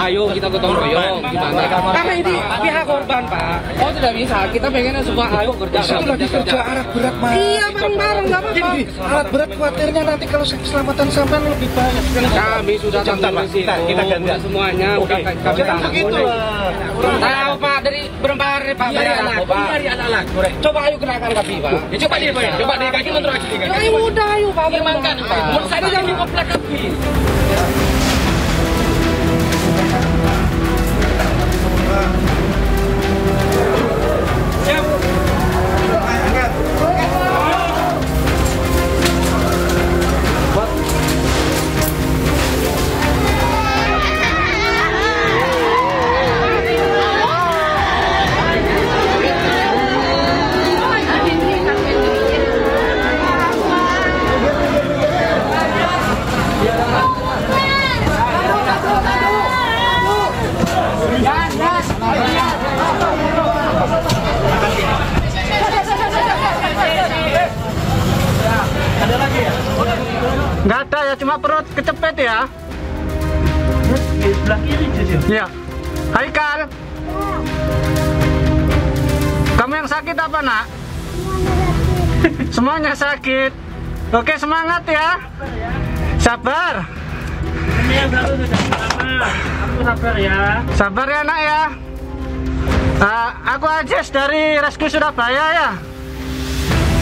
ayo kita gotong royong gimana? Karena ini pihak korban Pak. Oh tidak bisa, kita pengennya semua ayo kerja. Kerja alat berat Mas. Iya bareng-bareng nggak apa-apa. Alat berat khawatirnya nanti kalau keselamatan sampai lebih banyak. Kami sudah tanggung resiko. Kita ganti semuanya. Udah kami tanggung. Tahu Pak dari berapa hari Pak dari anak-anak. Coba ayo kenakan kaki Pak. Ya, coba deh Pak. Coba deh kaki kontrol kaki. Ayo udah ayo Pak. Firmankan Pak. Menurut saya jangan dikoplak kaki. Nggak ada ya, cuma perut kecepet ya. Di sebelah kiri Jujur. Iya. Haikal. Kamu yang sakit apa nak? Semuanya sakit. Oke semangat ya. Sabar. Ini yang baru sudah lama. Aku sabar ya. Sabar ya nak ya. Aku Ajis dari Rescue Surabaya ya.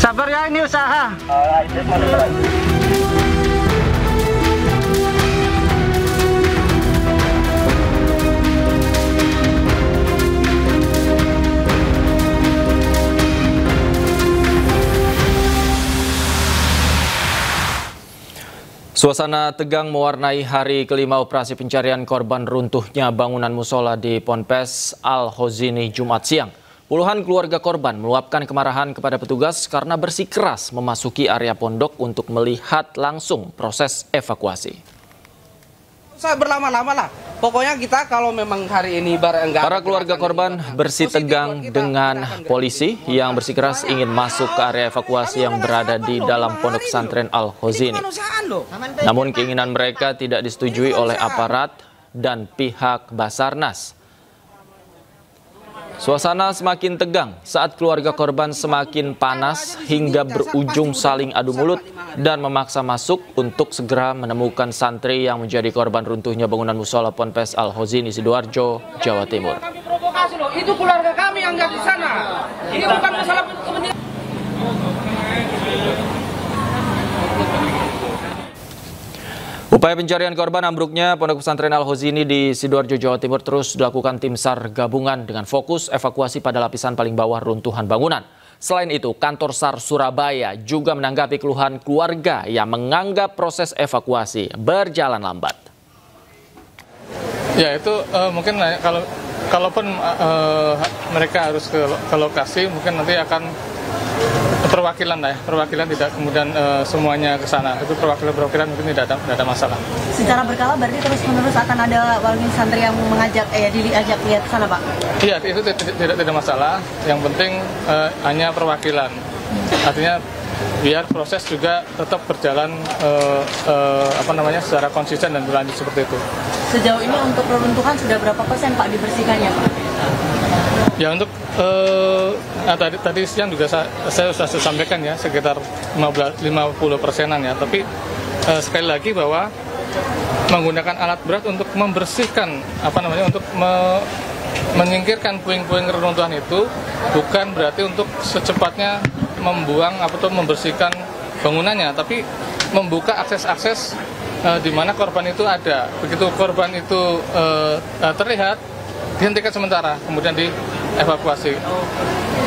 Sabar ya, ini usaha. Suasana tegang mewarnai hari kelima operasi pencarian korban runtuhnya bangunan musola di Ponpes Al-Hozini Jumat siang. Puluhan keluarga korban meluapkan kemarahan kepada petugas karena bersikeras memasuki area pondok untuk melihat langsung proses evakuasi. Saya berlama-lama lah. Pokoknya kita kalau memang hari ini enggak. Para keluarga korban bersitegang dengan polisi yang bersikeras ingin masuk ke area evakuasi yang berada di dalam pondok pesantren Al-Hozini. Namun keinginan mereka tidak disetujui oleh aparat dan pihak Basarnas. Suasana semakin tegang saat keluarga korban semakin panas hingga berujung saling adu mulut dan memaksa masuk untuk segera menemukan santri yang menjadi korban runtuhnya bangunan musola Ponpes Al-Hozini Sidoarjo, Jawa Timur. Itu keluarga kami yang nggak di sana. Ini bukan masalah kepentingan. Upaya pencarian korban ambruknya Pondok Pesantren Al-Hozini di Sidoarjo, Jawa Timur terus dilakukan tim SAR gabungan dengan fokus evakuasi pada lapisan paling bawah runtuhan bangunan. Selain itu, kantor SAR Surabaya juga menanggapi keluhan keluarga yang menganggap proses evakuasi berjalan lambat. Ya itu mungkin kalaupun mereka harus ke lokasi, mungkin nanti akan perwakilan tidak kemudian semuanya ke sana. Itu perwakilan mungkin tidak ada masalah. Secara berkala berarti terus-menerus akan ada wali santri yang diajak lihat ke sana, Pak? Iya, itu tidak masalah. Yang penting hanya perwakilan. Artinya biar proses juga tetap berjalan secara konsisten dan berlanjut seperti itu. Sejauh ini untuk reruntuhan sudah berapa persen Pak dibersihkannya, Pak? Ya untuk tadi siang juga saya sudah sampaikan ya sekitar 50%-an ya. Tapi sekali lagi bahwa menggunakan alat berat untuk membersihkan untuk menyingkirkan puing-puing reruntuhan itu bukan berarti untuk secepatnya membuang atau membersihkan bangunannya, tapi membuka akses-akses di mana korban itu ada. Begitu korban itu terlihat, dihentikan sementara, kemudian dievakuasi.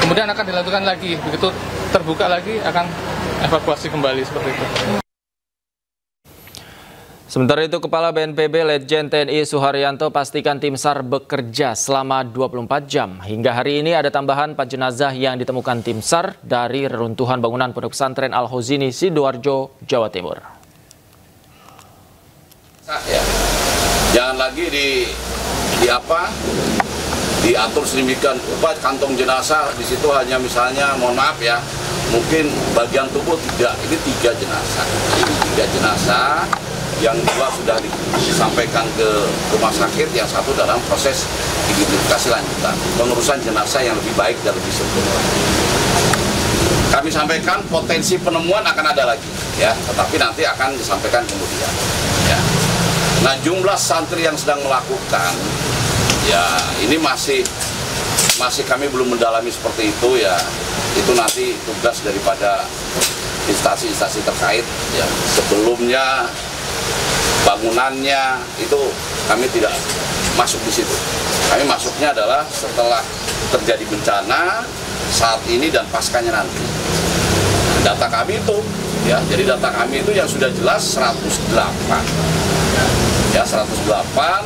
Kemudian akan dilakukan lagi, begitu terbuka lagi akan evakuasi kembali seperti itu. Sementara itu, Kepala BNPB Letjen TNI Suharyanto pastikan tim SAR bekerja selama 24 jam. Hingga hari ini ada tambahan 4 jenazah yang ditemukan tim SAR dari reruntuhan bangunan Pondok Pesantren Al-Hozini Sidoarjo, Jawa Timur. Ya, jangan lagi diatur sedemikian rupa kantong jenazah di situ hanya misalnya, mohon maaf ya, mungkin bagian tubuh tidak. Ini 3 jenazah. Ini 3 jenazah yang 2 sudah disampaikan ke rumah sakit, yang satu dalam proses identifikasi lanjutan, pengurusan jenazah yang lebih baik dan lebih sempurna. Kami sampaikan potensi penemuan akan ada lagi, ya, tetapi nanti akan disampaikan kemudian. Ya. Nah, jumlah santri yang sedang melakukan, ya ini masih kami belum mendalami seperti itu, ya. Itu nanti tugas daripada instansi-instansi terkait, ya. Sebelumnya bangunannya itu kami tidak masuk di situ. Kami masuknya adalah setelah terjadi bencana, saat ini dan paskanya nanti. Data kami itu, ya, jadi data kami itu yang sudah jelas 108. Ya, 108,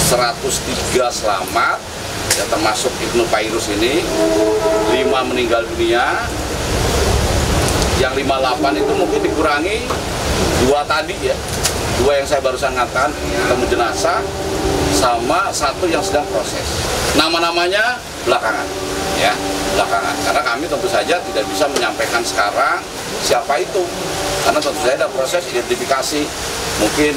103 selamat, ya, termasuk Ibnu Fairuz ini, 5 meninggal dunia. Yang 58 itu mungkin dikurangi 2 tadi, ya, 2 yang saya barusan ngatakan ketemu jenazah, sama 1 yang sedang proses. Nama-namanya belakangan, ya, belakangan. Karena kami tentu saja tidak bisa menyampaikan sekarang siapa itu, karena tentu saja ada proses identifikasi. Mungkin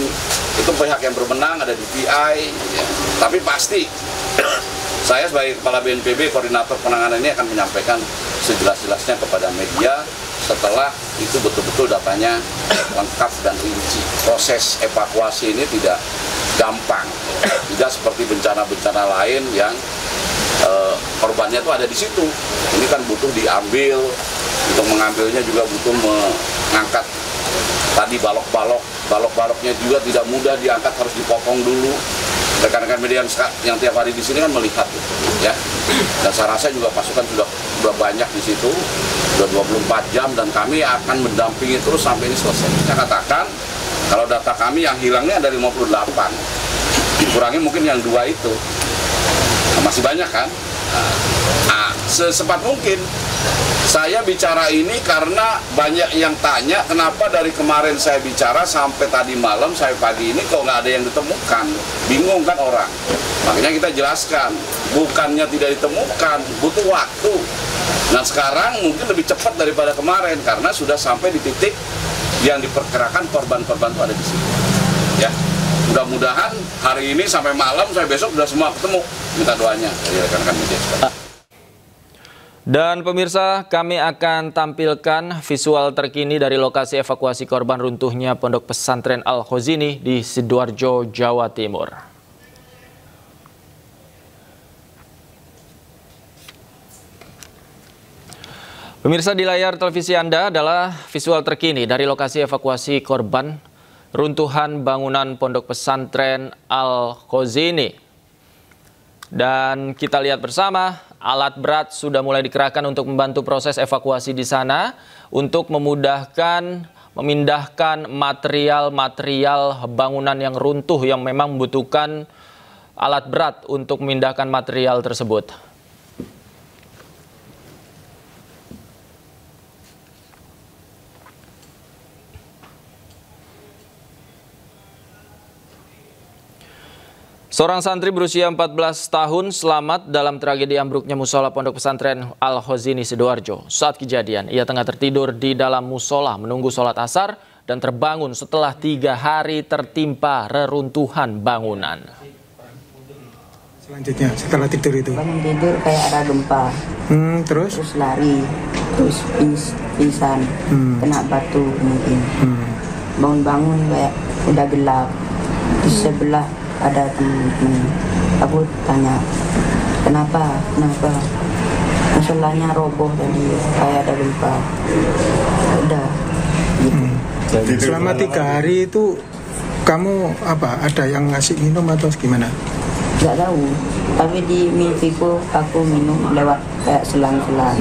itu pihak yang berwenang, ada DPI, ya. Tapi pasti saya sebagai Kepala BNPB, Koordinator Penanganan ini akan menyampaikan sejelas-jelasnya kepada media setelah itu betul-betul datanya lengkap dan rinci. Proses evakuasi ini tidak gampang, tidak seperti bencana-bencana lain yang korbannya itu ada di situ. Ini kan butuh diambil, untuk mengambilnya juga butuh mengangkat tadi balok-baloknya juga tidak mudah diangkat, harus dipotong dulu. Rekan-rekan media yang tiap hari di sini kan melihat, ya. Dan saya rasa juga pasukan sudah banyak di situ, sudah 24 jam, dan kami akan mendampingi terus sampai ini selesai. Saya katakan, kalau data kami yang hilangnya ada 58, dikurangi mungkin yang 2 itu, nah, masih banyak kan? Nah, secepat mungkin. Saya bicara ini karena banyak yang tanya kenapa dari kemarin saya bicara sampai tadi malam, saya pagi ini kok nggak ada yang ditemukan. Bingung kan orang. Makanya kita jelaskan, bukannya tidak ditemukan, butuh waktu. Nah, sekarang mungkin lebih cepat daripada kemarin karena sudah sampai di titik yang diperkirakan korban-korban itu ada di sini. Ya, mudah-mudahan hari ini sampai malam, sampai besok sudah semua ketemu. Minta doanya dari rekan-rekan media. Dan pemirsa, kami akan tampilkan visual terkini dari lokasi evakuasi korban runtuhnya Pondok Pesantren Al-Khozini di Sidoarjo, Jawa Timur. Pemirsa, di layar televisi Anda adalah visual terkini dari lokasi evakuasi korban runtuhan bangunan Pondok Pesantren Al-Khozini. Dan kita lihat bersama, alat berat sudah mulai dikerahkan untuk membantu proses evakuasi di sana untuk memindahkan material-material bangunan yang runtuh yang memang membutuhkan alat berat untuk memindahkan material tersebut. Seorang santri berusia 14 tahun selamat dalam tragedi ambruknya musola Pondok Pesantren Al-Khozini Sidoarjo. Saat kejadian, ia tengah tertidur di dalam musola menunggu sholat asar dan terbangun setelah 3 hari tertimpa reruntuhan bangunan. Selanjutnya, setelah tidur itu? Bangun tidur kayak ada gempa. Terus lari, terus pingsan, kena batu mungkin. Bangun-bangun kayak udah gelap. Di sebelah ada teman-teman, aku tanya kenapa musolanya roboh tadi kayak ada gempa. Udah gitu. Selama 3 hari itu kamu apa, ada yang ngasih minum atau gimana? Nggak tahu, tapi di mimpiku aku minum lewat kayak selang-selang.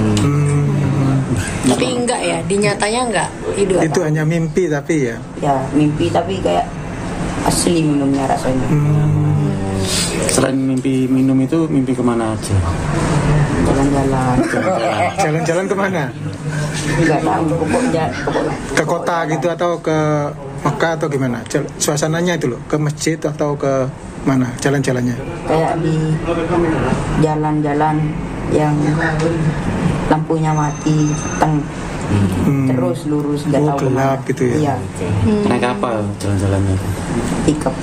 Tapi enggak ya, di nyatanya enggak hidup. Itu hanya mimpi tapi ya? Ya mimpi tapi kayak asli minumnya rasanya. Selain mimpi minum itu, mimpi kemana aja? Jalan-jalan. Jalan-jalan kemana? Enggak tahu, pokoknya. Ke kota gitu atau ke Mekah atau gimana? Suasananya itu loh, ke masjid atau ke mana jalan-jalannya? Kayak di jalan-jalan yang lampunya mati, terus lurus nggak tahu gelap gitu ya. Iya. Naik apa jalan-jalannya? Pickup.